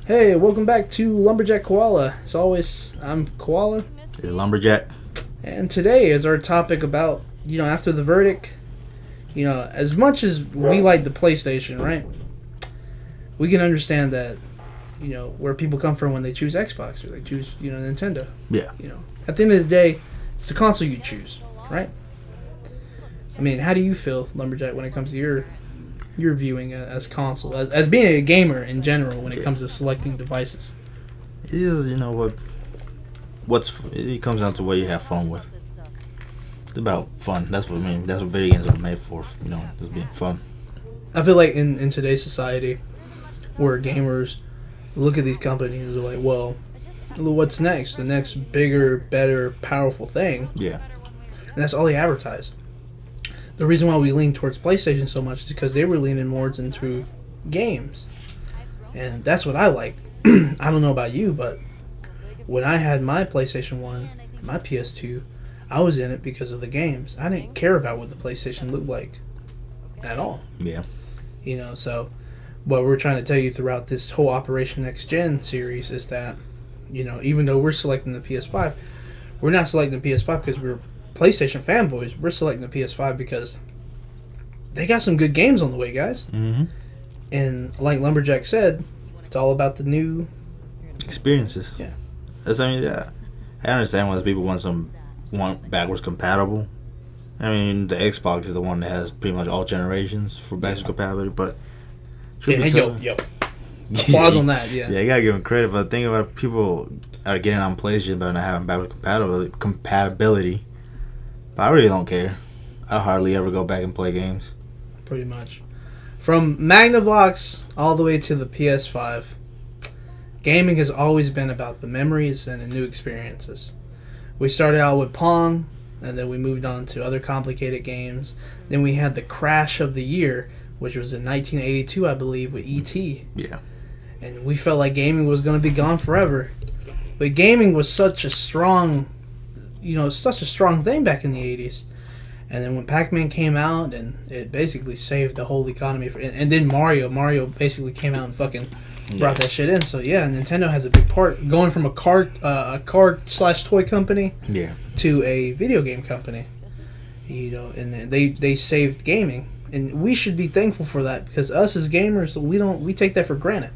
Hey, welcome back to Lumberjack Koala. As always, I'm Koala. Hey, Lumberjack. And today is our topic about, after the verdict, as much as we like the PlayStation, right? We can understand that, where people come from when they choose Xbox or they choose, Nintendo. Yeah. At the end of the day, it's the console you choose, right? I mean, how do you feel, Lumberjack, when it comes to your viewing as console, as being a gamer in general when it comes to selecting devices? It is, it comes down to what you have fun with. It's about fun. That's what I mean. That's what video games are made for, just being fun. I feel like in today's society, where gamers look at these companies and are like, well, what's next? The next bigger, better, powerful thing. Yeah. And that's all they advertise. The reason why we lean towards PlayStation so much is because they were leaning more into games. And that's what I like. I don't know about you, but when I had my PlayStation 1, my PS2, I was in it because of the games. I didn't care about what the PlayStation looked like at all. Yeah. So what we're trying to tell you throughout this whole Operation Next Gen series is that, even though we're selecting the PS5, we're not selecting the PS5 because we're PlayStation fanboys. We're selecting the PS5 because they got some good games on the way, guys. Mm-hmm. And like Lumberjack said, it's all about the new experiences. Yeah. I understand why people want backwards compatible. I mean, the Xbox is the one that has pretty much all generations for backwards compatibility, but applause on that. Yeah, you gotta give them credit. But the thing about people are getting on PlayStation but not having backwards compatibility. But I really don't care. I hardly ever go back and play games. Pretty much. From Magnavox all the way to the PS5, gaming has always been about the memories and the new experiences. We started out with Pong, and then we moved on to other complicated games. Then we had the crash of the year, which was in 1982, I believe, with E.T. Yeah. And we felt like gaming was going to be gone forever. But gaming was such a strong thing back in the 80s. And then when Pac-Man came out, and it basically saved the whole economy. And then Mario basically came out and fucking brought that shit in. So yeah, Nintendo has a big part going from a card/toy company to a video game company. And they saved gaming, and we should be thankful for that because us as gamers, we take that for granted.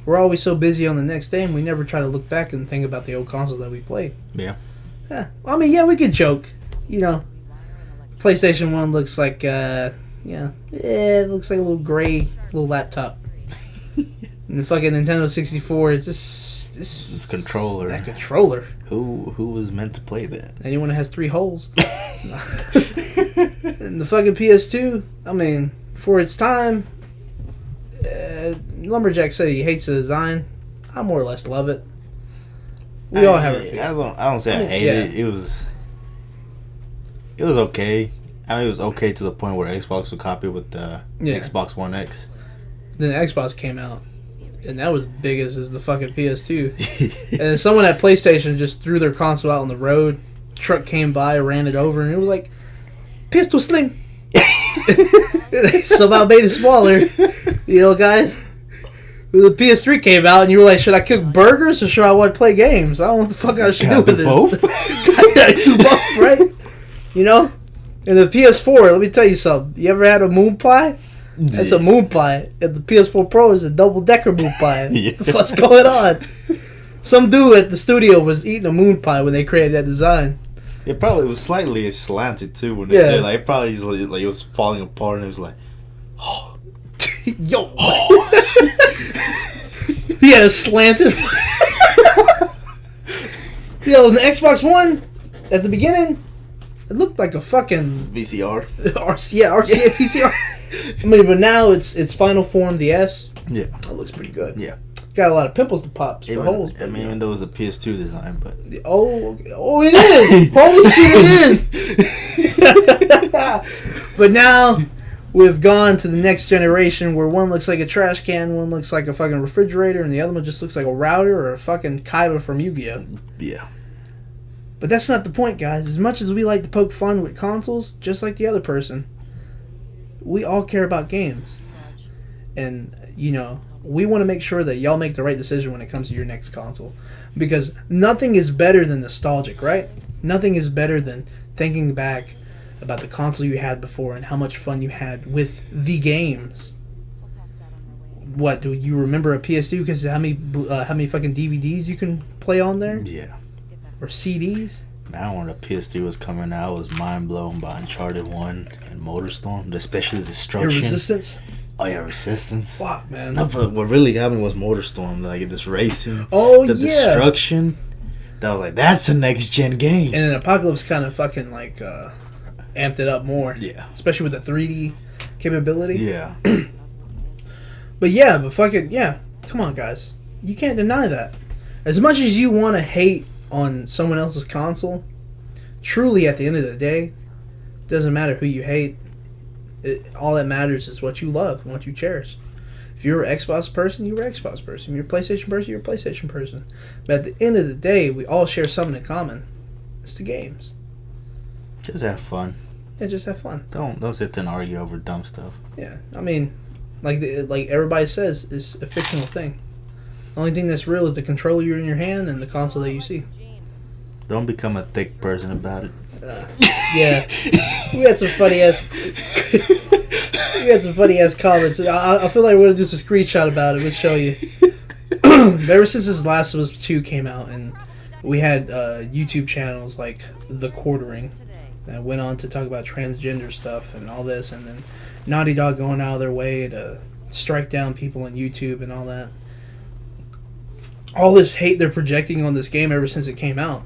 We're always so busy on the next day, and we never try to look back and think about the old consoles that we played. Yeah. Yeah. I mean, we could joke. PlayStation 1 looks like, it looks like a little gray little laptop. And the fucking Nintendo 64, it's just... This controller. That controller. Who was meant to play that? Anyone that has 3 holes. And the fucking PS2, I mean, for its time, Lumberjack said he hates the design. I more or less love it. We all have our feelings. I don't say I hate it. It was okay. I mean, it was okay to the point where Xbox would copy with the Xbox One X. Then the Xbox came out, and that was big as the fucking PS2. And then someone at PlayStation just threw their console out on the road. Truck came by, ran it over, and it was like, Pistol Slim. Somehow made it smaller. Guys. The PS3 came out, and you were like, should I cook burgers or should I play games? I don't know what the fuck I should do with this. Both? Gotta do both, right? And the PS4, let me tell you something. You ever had a moon pie? That's a moon pie. And the PS4 Pro is a double-decker moon pie. What's going on? Some dude at the studio was eating a moon pie when they created that design. It probably was slightly slanted, too. When they did. Like, it probably just, like, it was falling apart, and it was like, oh. Yo. He had a slanted. The Xbox One, at the beginning, it looked like a fucking VCR. RCA VCR. I mean, but now it's final form, the S. Yeah. It looks pretty good. Yeah. Got a lot of pimples to pop for holes. I mean, even though it was a PS2 design, but... it is! Holy shit, it is! But now, we've gone to the next generation where one looks like a trash can, one looks like a fucking refrigerator, and the other one just looks like a router or a fucking Kaiba from Yu-Gi-Oh! Yeah. But that's not the point, guys. As much as we like to poke fun with consoles, just like the other person, we all care about games. And, we want to make sure that y'all make the right decision when it comes to your next console. Because nothing is better than nostalgic, right? Nothing is better than thinking back about the console you had before and how much fun you had with the games. What, do you remember a PS2 because how many fucking DVDs you can play on there? Yeah. Or CDs? Man, when the PS3 was coming out, I was mind blown by Uncharted 1 and MotorStorm, especially Destruction. Your Resistance? Oh yeah, Resistance. Fuck, man. No, but what really got me was MotorStorm, like this racing. Oh, the yeah. Destruction. That was like, that's a next gen game. And then Apocalypse kind of fucking like amped it up more. Yeah. Especially with the 3D capability. Yeah. But fucking, yeah. Come on, guys. You can't deny that. As much as you want to hate on someone else's console, truly at the end of the day, it doesn't matter who you hate. All that matters is what you love and what you cherish. If you're an Xbox person, you're an Xbox person. If you're a PlayStation person, you're a PlayStation person. But at the end of the day, we all share something in common. It's the games. Just have fun. Yeah, just have fun. Don't sit there and argue over dumb stuff. Yeah, I mean, like everybody says, it's a fictional thing. The only thing that's real is the controller you're in your hand and the console that you see. Don't become a thick person about it. Yeah, we had some funny ass. Comments. I feel like we're gonna do some screenshot about it. We'll show you. Ever since this Last of Us 2 came out, and we had YouTube channels like The Quartering that went on to talk about transgender stuff and all this, and then Naughty Dog going out of their way to strike down people on YouTube and all that. All this hate they're projecting on this game ever since it came out.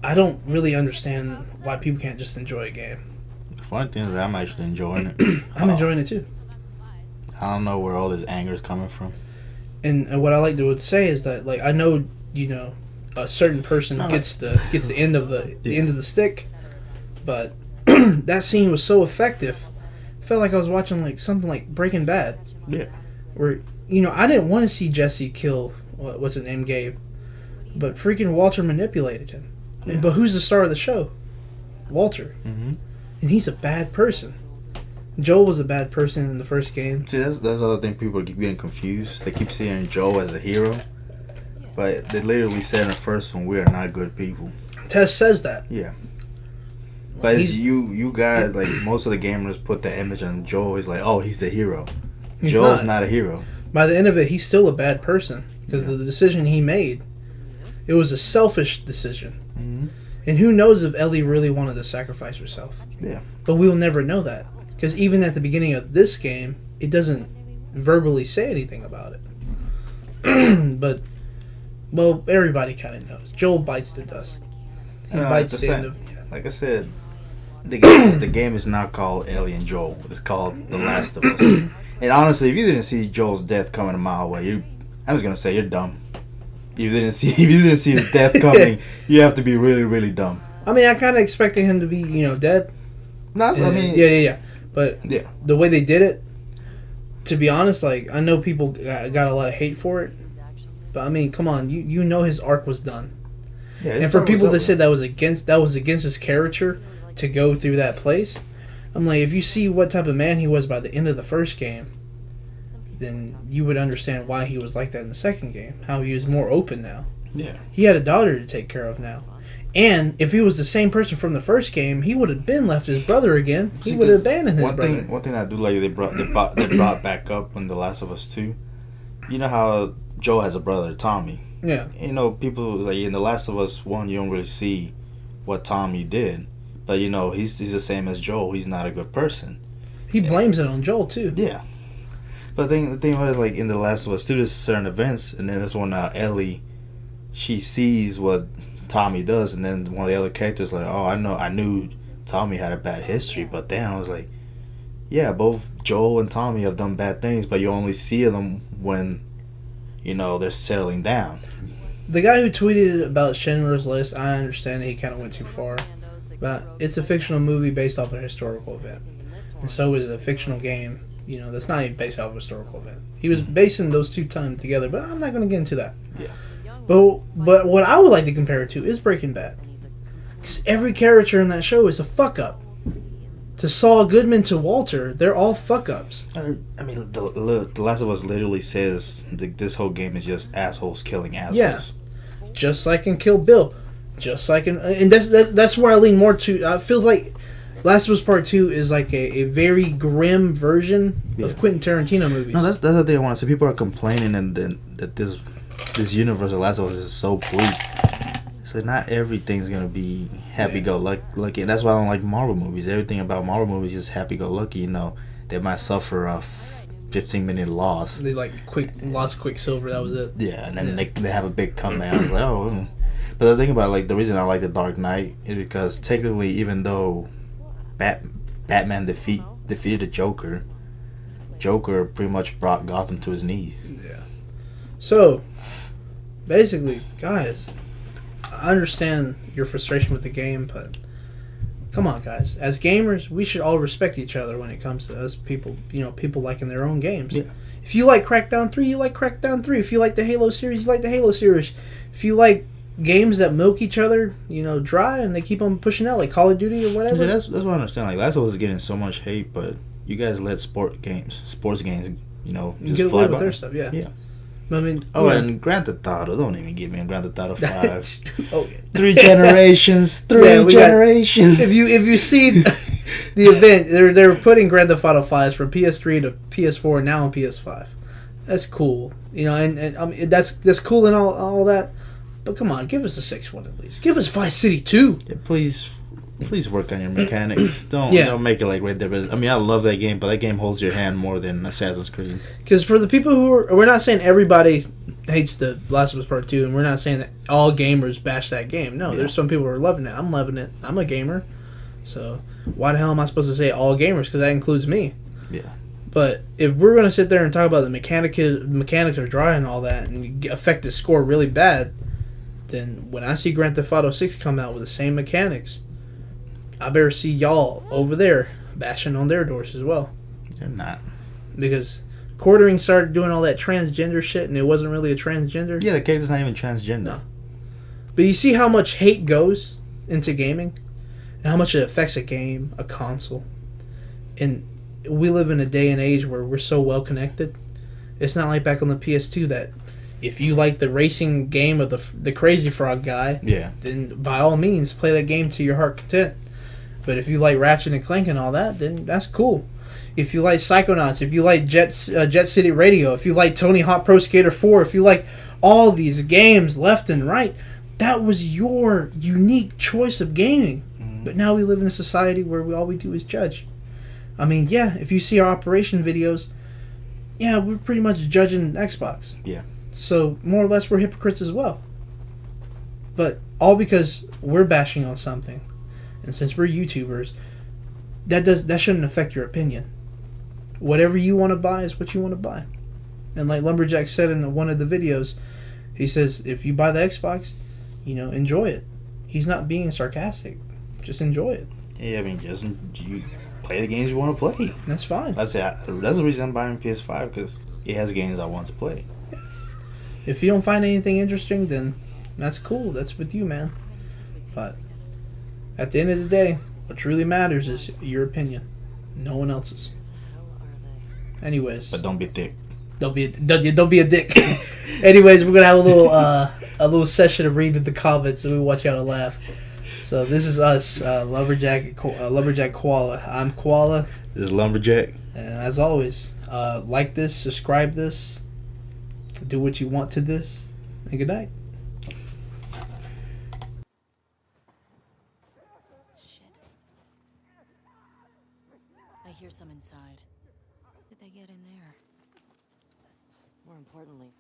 I don't really understand why people can't just enjoy a game. The funny thing is I'm actually enjoying it. I'm enjoying it too. I don't know where all this anger is coming from. And what I like to say is that, like, I know, you know, a certain person gets the end of the end of the stick, but that scene was so effective. It felt like I was watching like something like Breaking Bad. Yeah. Where, you know, I didn't want to see Jesse kill what's his name, Gabe, but freaking Walter manipulated him. Yeah. But who's the star of the show? Walter. Mm-hmm. And he's a bad person. Joel was a bad person in the first game. See, that's the other thing. People keep getting confused. They keep seeing Joel as a hero, but they literally said in the first one, we are not good people. Tess says that. Yeah. But it's you guys, like, most of the gamers put the image on Joel. He's like, oh, he's the hero. Joel's not a hero. By the end of it, he's still a bad person because of the decision he made. It was a selfish decision. Mm-hmm. And who knows if Ellie really wanted to sacrifice herself. Yeah. But we'll never know that. Because even at the beginning of this game, it doesn't verbally say anything about it. But, well, everybody kind of knows. Joel bites the dust. He bites the end of... Yeah. Like I said, the game is not called Ellie and Joel. It's called The Last of Us. And honestly, if you didn't see Joel's death coming a mile away, I was going to say you're dumb. If you didn't see his death coming, you have to be really, really dumb. I mean, I kind of expected him to be, you know, dead. I mean, yeah. But yeah, the way they did it, to be honest, like, I know people got a lot of hate for it, but I mean, come on, you know his arc was done. Yeah, and for people that said that was against his character to go through that place, I'm like, if you see what type of man he was by the end of the first game, then you would understand why he was like that in the second game. How he was more open now. Yeah. He had a daughter to take care of now. And if he was the same person from the first game, he would have been left his brother again. He would have abandoned his brother. One thing I do like they brought back up in The Last of Us 2. You know how Joel has a brother, Tommy. Yeah. You know, people like in The Last of Us 1, you don't really see what Tommy did, but you know he's the same as Joel. He's not a good person. He blames it on Joel too. Yeah. But the thing was, like, in The Last of Us 2, there's certain events, and then that's when Ellie, she sees what Tommy does, and then one of the other characters like, oh, I knew Tommy had a bad history, but then I was like, yeah, both Joel and Tommy have done bad things, but you only see them when, you know, they're settling down. The guy who tweeted about Schindler's List, I understand that he kind of went too far, but it's a fictional movie based off a historical event, and so is a fictional game. You know, that's not even based off a historical event. He was basing those two times together, but I'm not going to get into that. Yeah. But what I would like to compare it to is Breaking Bad. Because every character in that show is a fuck up. to Saul Goodman to Walter, they're all fuck ups. I mean, the Last of Us literally says this whole game is just assholes killing assholes. Yeah. Just like in Kill Bill, just like in, and that's where I lean more to. I feel like Last of Us Part 2 is like a very grim version of Quentin Tarantino movies. No, that's the thing I want to say. People are complaining and then that this universe of Last of Us is so bleak. So not everything's gonna be happy-go-lucky. And that's why I don't like Marvel movies. Everything about Marvel movies is happy-go-lucky. You know, they might suffer a 15-minute loss. They lost Quicksilver. That was it. Yeah, and then they have a big comeback. I was like, oh. But the thing about like the reason I like The Dark Knight is because technically, even though Batman defeated the Joker pretty much brought Gotham to his knees. Yeah. So, basically, guys, I understand your frustration with the game, but come on, guys. As gamers, we should all respect each other when it comes to us people, people liking their own games. Yeah. If you like Crackdown 3, you like Crackdown 3. If you like the Halo series, you like the Halo series. If you like games that milk each other, dry, and they keep on pushing out, like Call of Duty or whatever. Yeah, that's what I understand. Like, Last of Us is getting so much hate, but you guys let sports games, just get fly away with by. their stuff, yeah. Yeah. I mean, and Grand Theft Auto. Don't even get me on Grand Theft Auto 5. Okay. 3 generations. If you see the event, they're putting Grand Theft Auto 5 from PS3 to PS4 and now on PS5. That's cool, and I mean that's cool and all that. But come on, give us a 6th one at least. Give us Vice City 2. Yeah, please work on your mechanics. Don't make it like Red Dead. I mean, I love that game, but that game holds your hand more than Assassin's Creed. Because for the people we're not saying everybody hates the Last of Us Part 2, and we're not saying that all gamers bash that game. No, there's some people who are loving it. I'm loving it. I'm a gamer. So why the hell am I supposed to say all gamers? Because that includes me. Yeah. But if we're going to sit there and talk about the mechanics are dry and all that, and affect the score really bad, then when I see Grand Theft Auto 6 come out with the same mechanics, I better see y'all over there bashing on their doors as well. They're not. Because Quartering started doing all that transgender shit, and it wasn't really a transgender. Yeah, the character's not even transgender. No. But you see how much hate goes into gaming? And how much it affects a game, a console. And we live in a day and age where we're so well connected. It's not like back on the PS2 that if you like the racing game of the Crazy Frog guy, then by all means play that game to your heart content. But if you like Ratchet and Clank and all that, then that's cool. If you like Psychonauts, if you like Jet City Radio, if you like Tony Hawk Pro Skater 4, if you like all these games left and right, that was your unique choice of gaming. Mm-hmm. But now we live in a society where all we do is judge. I mean, yeah, if you see our operation videos, yeah, we're pretty much judging Xbox. Yeah. So, more or less, we're hypocrites as well. But all because we're bashing on something. And since we're YouTubers, that shouldn't affect your opinion. Whatever you want to buy is what you want to buy. And like Lumberjack said in one of the videos, he says, if you buy the Xbox, enjoy it. He's not being sarcastic. Just enjoy it. Yeah, I mean, just you play the games you want to play. That's fine. That's the reason I'm buying PS5, because it has games I want to play. Yeah. If you don't find anything interesting, then that's cool. That's with you, man. But at the end of the day, what really matters is your opinion, no one else's. Anyways, but don't be a dick. Don't be a dick. Anyways, we're gonna have a little session of reading the comments, and we want y'all to laugh. So this is us, Lumberjack Koala. I'm Koala. This is Lumberjack. And as always, like this, subscribe this, do what you want to this, and good night. I hear some inside. Did they get in there? More importantly,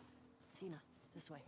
Dina, this way.